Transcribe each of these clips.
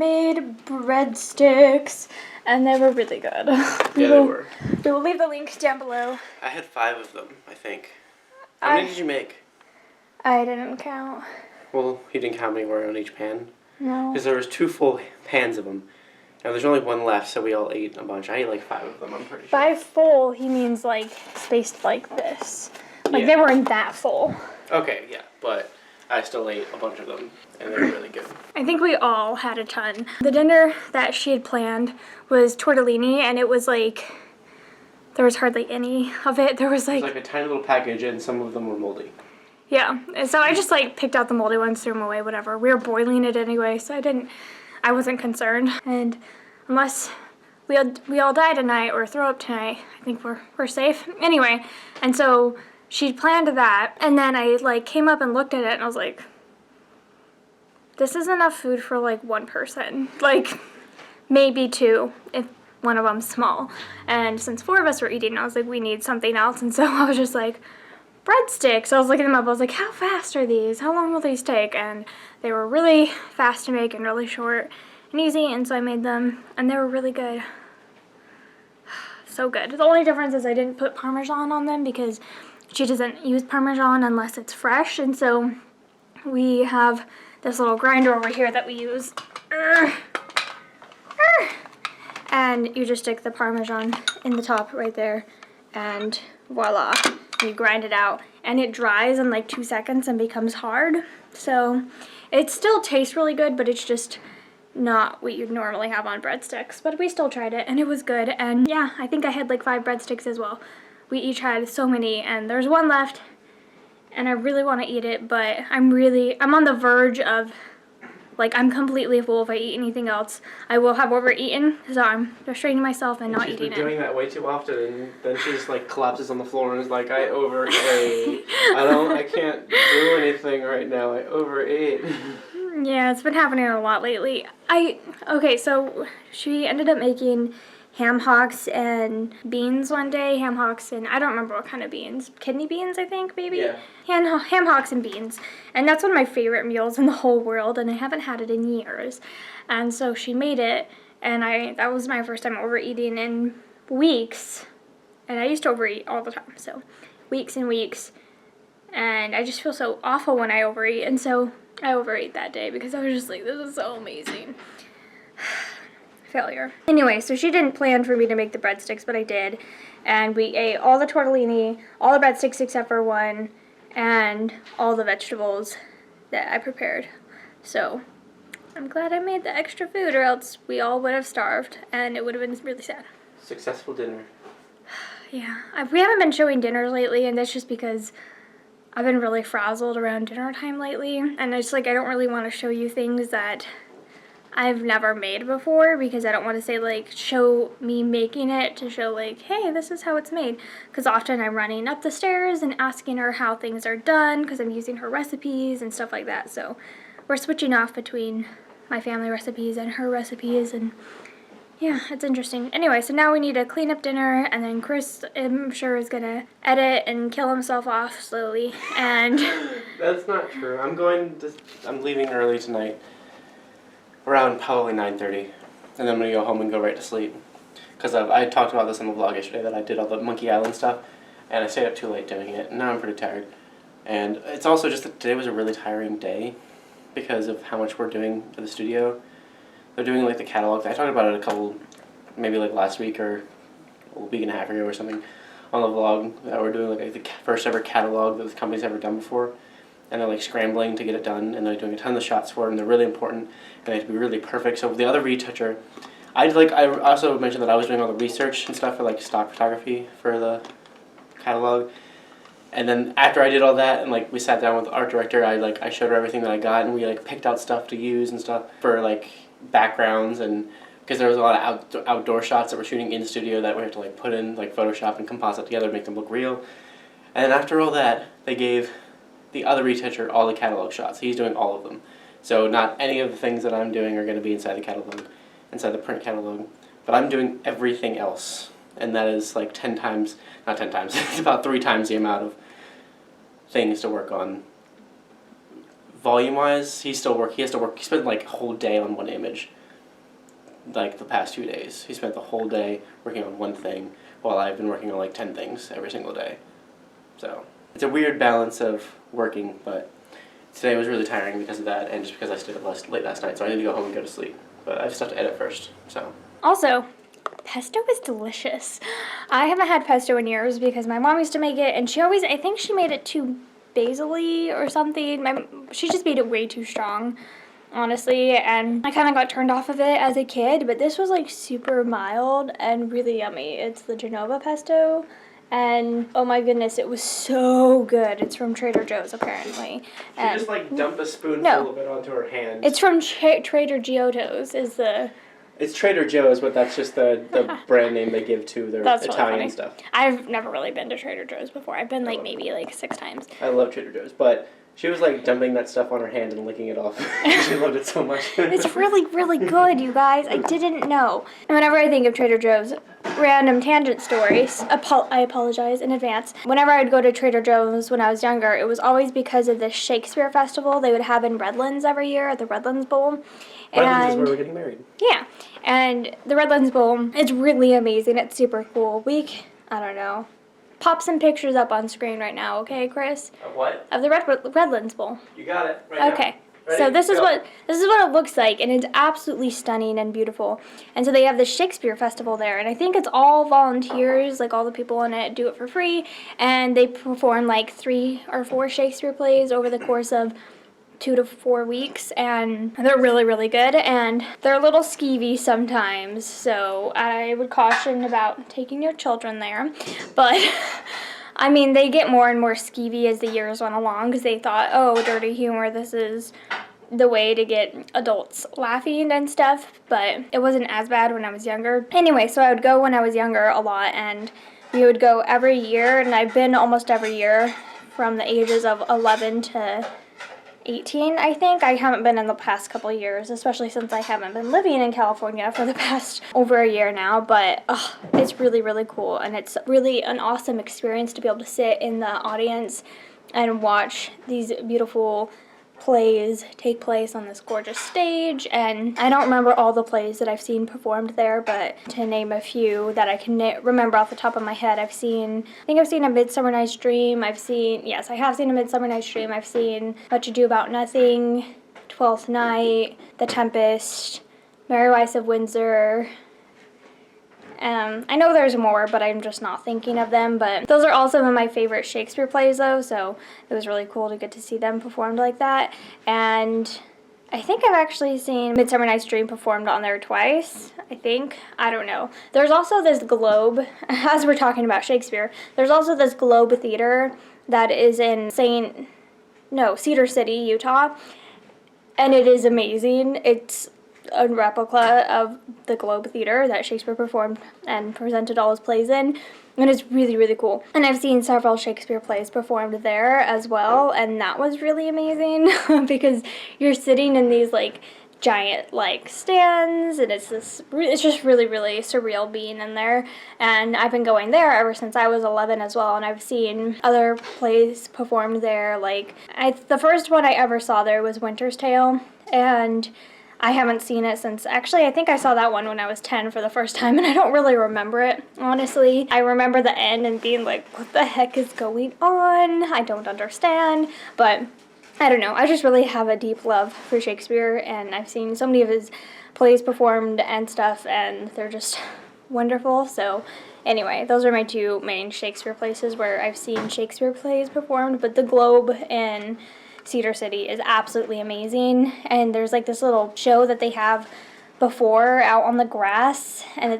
made breadsticks, and they were really good. They were. We will leave the link down below. I had 5 of them, I think. How many did you make? I didn't count. Well, you didn't count how many were on each pan? No. Because there was 2 full pans of them. And there's only 1 left, so we all ate a bunch. I ate like 5 of them, I'm pretty sure. By full, he means like spaced like this. Like they weren't that full. Okay, yeah, but I still ate a bunch of them, and they were really good. I think we all had a ton. The dinner that she had planned was tortellini, and it was like, there was hardly any of it. There was like a tiny little package, and some of them were moldy. Yeah, and so I just like picked out the moldy ones, threw them away, whatever. We were boiling it anyway, so I wasn't concerned. And unless we all die tonight or throw up tonight, I think we're safe. Anyway, and so she planned that, and then I like came up and looked at it, and I was like, this is enough food for like 1 person, like maybe 2 if one of them's small. And since 4 of us were eating, I was like, we need something else, and so I was just like, breadsticks. I was looking them up. I was like, how fast are these? How long will these take? And they were really fast to make and really short and easy, and so I made them, and they were really good. So good. The only difference is I didn't put Parmesan on them because she doesn't use Parmesan unless it's fresh, and so we have this little grinder over here that we use. And you just stick the Parmesan in the top right there, and voila. You grind it out, and it dries in like 2 seconds and becomes hard. So it still tastes really good, but it's just not what you'd normally have on breadsticks. But we still tried it, and it was good. And yeah, I think I had like 5 breadsticks as well. We each had so many, and there's 1 left, and I really want to eat it, but I'm on the verge of, like, I'm completely full. If I eat anything else, I will have overeaten, so I'm restraining myself and not eating it. She's been doing that way too often, and then she just like collapses on the floor and is like, I overate. I can't do anything right now. I overate. Yeah, it's been happening a lot lately. Okay, so she ended up making ham hocks and beans one day. Ham hocks and I don't remember what kind of beans. Kidney beans, I think, maybe? Yeah. Ham hocks and beans. And that's one of my favorite meals in the whole world, and I haven't had it in years. And so she made it, and that was my first time overeating in weeks. And I used to overeat all the time, so weeks and weeks. And I just feel so awful when I overeat, and so I overate that day because I was just like, this is so amazing. Failure. Anyway, so she didn't plan for me to make the breadsticks, but I did. And we ate all the tortellini, all the breadsticks except for 1, and all the vegetables that I prepared. So I'm glad I made the extra food, or else we all would have starved, and it would have been really sad. Successful dinner. Yeah. We haven't been showing dinners lately, and that's just because I've been really frazzled around dinner time lately. And it's like I don't really want to show you things that I've never made before, because I don't want to say like show me making it to show like, hey, this is how it's made, because often I'm running up the stairs and asking her how things are done because I'm using her recipes and stuff like that. So we're switching off between my family recipes and her recipes, and yeah, it's interesting. Anyway, so now we need to clean up dinner, and then Chris, I'm sure, is gonna edit and kill himself off slowly. And that's not true. I'm leaving early tonight. Around probably 9:30, and then I'm going to go home and go right to sleep. Because I talked about this on the vlog yesterday, that I did all the Monkey Island stuff, and I stayed up too late doing it, and now I'm pretty tired. And it's also just that today was a really tiring day because of how much we're doing for the studio. They're doing like the catalog. I talked about it maybe like last week or a week and a half ago or something on the vlog, that we're doing like the first ever catalog that the company's ever done before. And they're like scrambling to get it done, and they're doing a ton of shots for it, and they're really important, and they have to be really perfect. So the other retoucher, I also mentioned that I was doing all the research and stuff for like stock photography for the catalog. And then after I did all that, and like we sat down with the art director, I showed her everything that I got, and we like picked out stuff to use and stuff for like backgrounds, and because there was a lot of outdoor shots that we're shooting in the studio that we have to like put in like Photoshop and composite together to make them look real. And then after all that, they gave the other retoucher all the catalog shots. He's doing all of them. So not any of the things that I'm doing are going to be inside the catalog, inside the print catalog. But I'm doing everything else. And that is like 10 times, not 10 times, it's about 3 times the amount of things to work on. Volume-wise, he has to work, he spent like a whole day on one image like the past 2 days. He spent the whole day working on one thing while I've been working on like 10 things every single day. So it's a weird balance of working, but today was really tiring because of that and just because I stayed up late last night, so I need to go home and go to sleep. But I just have to edit first, so. Also, pesto is delicious. I haven't had pesto in years because my mom used to make it, and I think she made it too basil-y or something. She just made it way too strong, honestly, and I kind of got turned off of it as a kid, but this was like super mild and really yummy. It's the Genova pesto, and oh my goodness, it was so good. It's from Trader Joe's, apparently. She just like dumped a spoonful of it onto her hand. It's from Trader Giotto's, is the... It's Trader Joe's, but that's just the brand name they give to their Italian really stuff. I've never really been to Trader Joe's before. I've been maybe 6 times. I love Trader Joe's, but she was like dumping that stuff on her hand and licking it off. She loved it so much. It's really, really good, you guys. I didn't know. And whenever I think of Trader Joe's, random tangent stories, I apologize in advance. Whenever I'd go to Trader Joe's when I was younger, it was always because of the Shakespeare festival they would have in Redlands every year at the Redlands Bowl. Redlands is where we're getting married. Yeah, and the Redlands Bowl, it's really amazing. It's super cool. I don't know. Pop some pictures up on screen right now, okay, Chris? Of what? Of the Redlands Bowl. You got it. Right Okay. Now. Ready? So this is Go. what it looks like, and it's absolutely stunning and beautiful. And so they have the Shakespeare festival there, and I think it's all volunteers, like all the people in it do it for free, and they perform like 3 or 4 Shakespeare plays over the course of 2 to 4 weeks, and they're really, really good, and they're a little skeevy sometimes, so I would caution about taking your children there, but I mean, they get more and more skeevy as the years went along, because they thought, oh, dirty humor, this is the way to get adults laughing and stuff, but it wasn't as bad when I was younger. Anyway, so I would go when I was younger a lot, and we would go every year, and I've been almost every year from the ages of 11 to 18, I think. I haven't been in the past couple of years, especially since I haven't been living in California for the past over a year now, but it's really, really cool, and it's really an awesome experience to be able to sit in the audience and watch these beautiful plays take place on this gorgeous stage. And I don't remember all the plays that I've seen performed there, but to name a few that I can remember off the top of my head, I think I've seen A Midsummer Night's Dream. I have seen A Midsummer Night's Dream. I've seen Much Ado About Nothing, Twelfth Night, The Tempest, Merry Wives of Windsor. I know there's more, but I'm just not thinking of them. But those are all some of my favorite Shakespeare plays, though, so it was really cool to get to see them performed like that. And I think I've actually seen Midsummer Night's Dream performed on there twice, I think. I don't know. There's also this Globe, as we're talking about Shakespeare, there's also this Globe Theater that is in Cedar City, Utah, and it is amazing. It's a replica of the Globe Theater that Shakespeare performed and presented all his plays in, and it's really, really cool. And I've seen several Shakespeare plays performed there as well, and that was really amazing because you're sitting in these giant stands, and it's just really, really surreal being in there. And I've been going there ever since I was 11 as well, and I've seen other plays performed there. The first one I ever saw there was Winter's Tale, and I haven't seen it since, actually, I think I saw that one when I was 10 for the first time, and I don't really remember it, honestly. I remember the end and being like, what the heck is going on? I don't understand, but I don't know. I just really have a deep love for Shakespeare, and I've seen so many of his plays performed and stuff, and they're just wonderful. So anyway, those are my 2 main Shakespeare places where I've seen Shakespeare plays performed, but the Globe in Cedar City is absolutely amazing, and there's this little show that they have before out on the grass, and I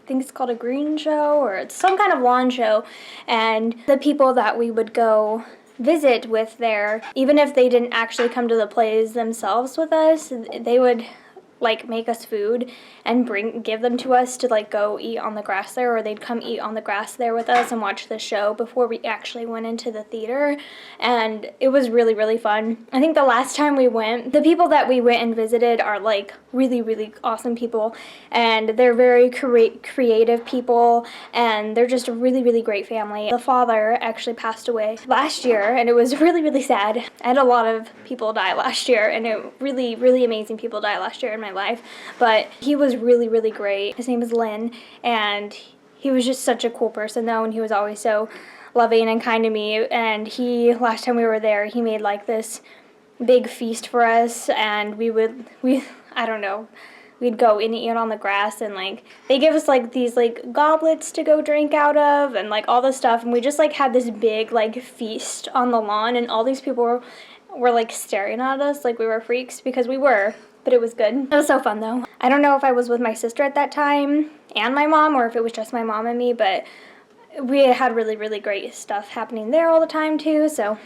think it's called a green show, or it's some kind of lawn show, and the people that we would go visit with there, even if they didn't actually come to the plays themselves with us, they would make us food and give them to us to go eat on the grass there, or they'd come eat on the grass there with us and watch the show before we actually went into the theater, and it was really, really fun. I think the last time we went, the people that we went and visited are really, really awesome people, and they're very creative people, and they're just a really, really great family. The father actually passed away last year, and it was really, really sad. I had a lot of people die last year, and really, really amazing people die last year in my life. But he was really, really great. His name is Lynn, and he was just such a cool person, though, and he was always so loving and kind to me. And last time we were there, he made like this big feast for us, and I don't know, we'd go and eat on the grass, and like they give us like these like goblets to go drink out of and like all this stuff, and we just like had this big like feast on the lawn, and all these people were like staring at us like we were freaks, because we were, but it was good. It was so fun though. I don't know if I was with my sister at that time and my mom, or if it was just my mom and me, but we had really, really great stuff happening there all the time too. So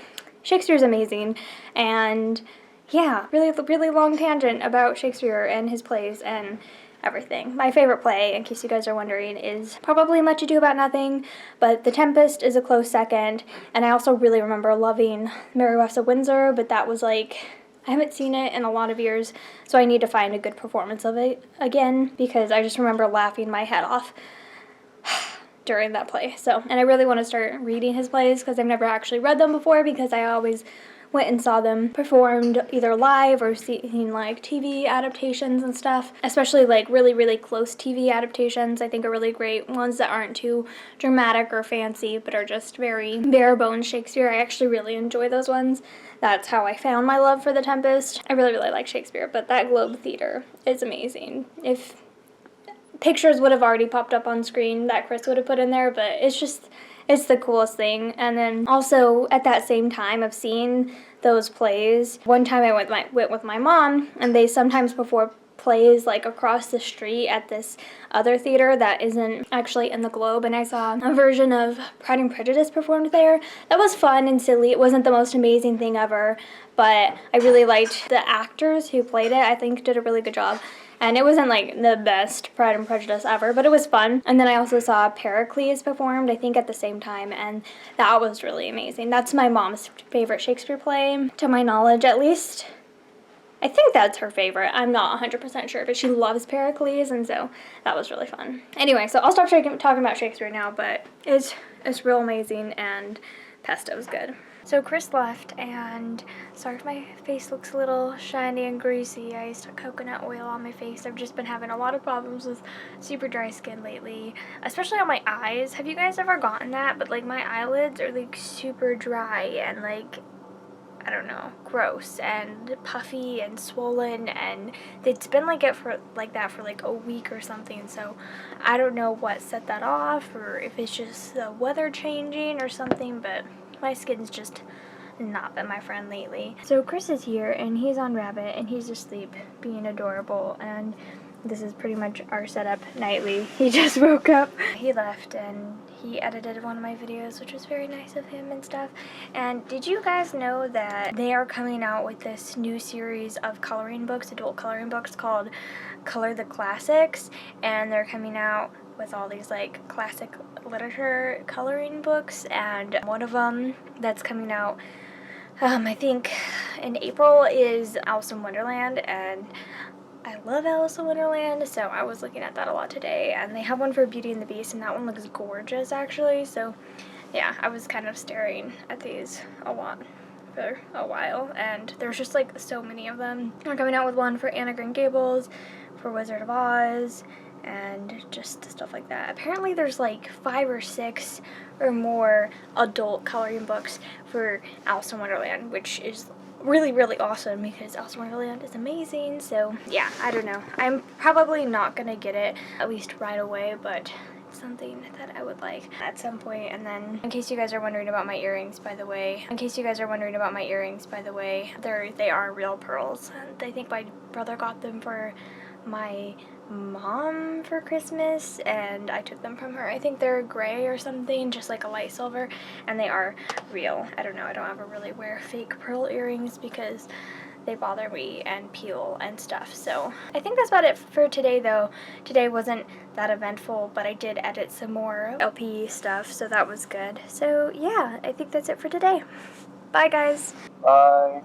Shakespeare's amazing. And yeah, really, really long tangent about Shakespeare and his plays and everything. My favorite play, in case you guys are wondering, is probably Much Ado About Nothing, but The Tempest is a close second. And I also really remember loving Mary West of Windsor, but that was like, I haven't seen it in a lot of years, so I need to find a good performance of it again, because I just remember laughing my head off during that play. So, and I really want to start reading his plays, because I've never actually read them before, because I always went and saw them performed either live or seen like TV adaptations and stuff. Especially like really, really close TV adaptations I think are really great. Ones that aren't too dramatic or fancy, but are just very bare bones Shakespeare. I actually really enjoy those ones. That's how I found my love for The Tempest. I really, really like Shakespeare, but that Globe Theater is amazing. If pictures would have already popped up on screen that Chris would have put in there, but it's the coolest thing. And then also at that same time of seeing those plays, one time I went with my mom, and they sometimes perform plays like across the street at this other theater that isn't actually in the Globe, and I saw a version of Pride and Prejudice performed there. That was fun and silly. It wasn't the most amazing thing ever, but I really liked the actors who played it. I think did a really good job. And it wasn't like the best Pride and Prejudice ever, but it was fun. And then I also saw Pericles performed, I think at the same time, and that was really amazing. That's my mom's favorite Shakespeare play, to my knowledge at least. I think that's her favorite. I'm not 100% sure, but she loves Pericles, and so that was really fun. Anyway, so I'll stop talking about Shakespeare now, but it's real amazing, and pesto's good. So Chris left, and sorry if my face looks a little shiny and greasy. I used coconut oil on my face. I've just been having a lot of problems with super dry skin lately, especially on my eyes. Have you guys ever gotten that? But like my eyelids are like super dry and like, I don't know, gross and puffy and swollen, and it's been like that for like a week or something. So I don't know what set that off, or if it's just the weather changing or something, but my skin's just not been my friend lately. So Chris is here, and he's on Rabbit, and he's asleep, being adorable, and this is pretty much our setup nightly. He just woke up. He left, and he edited one of my videos, which was very nice of him and stuff. And did you guys know that they are coming out with this new series of coloring books, adult coloring books, called Color the Classics, and they're coming out with all these like classic literature coloring books, and one of them that's coming out I think in April is Alice in Wonderland, and I love Alice in Wonderland, so I was looking at that a lot today. And they have one for Beauty and the Beast, and that one looks gorgeous actually. So yeah, I was kind of staring at these a lot for a while, and there's just like so many of them. They're coming out with one for Anna Green Gables, for Wizard of Oz, and just stuff like that. Apparently there's like 5 or 6 or more adult coloring books for Alice in Wonderland, which is really, really awesome, because Alice in Wonderland is amazing. So yeah, I don't know. I'm probably not gonna get it, at least right away, but it's something that I would like at some point. And then, in case you guys are wondering about my earrings, by the way, they are real pearls. And I think my brother got them for my mom for Christmas, and I took them from her. I think they're gray or something, just like a light silver, and they are real. I don't know, I don't ever really wear fake pearl earrings because they bother me and peel and stuff. So I think that's about it for today, though. Today wasn't that eventful, but I did edit some more LP stuff, so that was good. So yeah, I think that's it for today. Bye guys. Bye.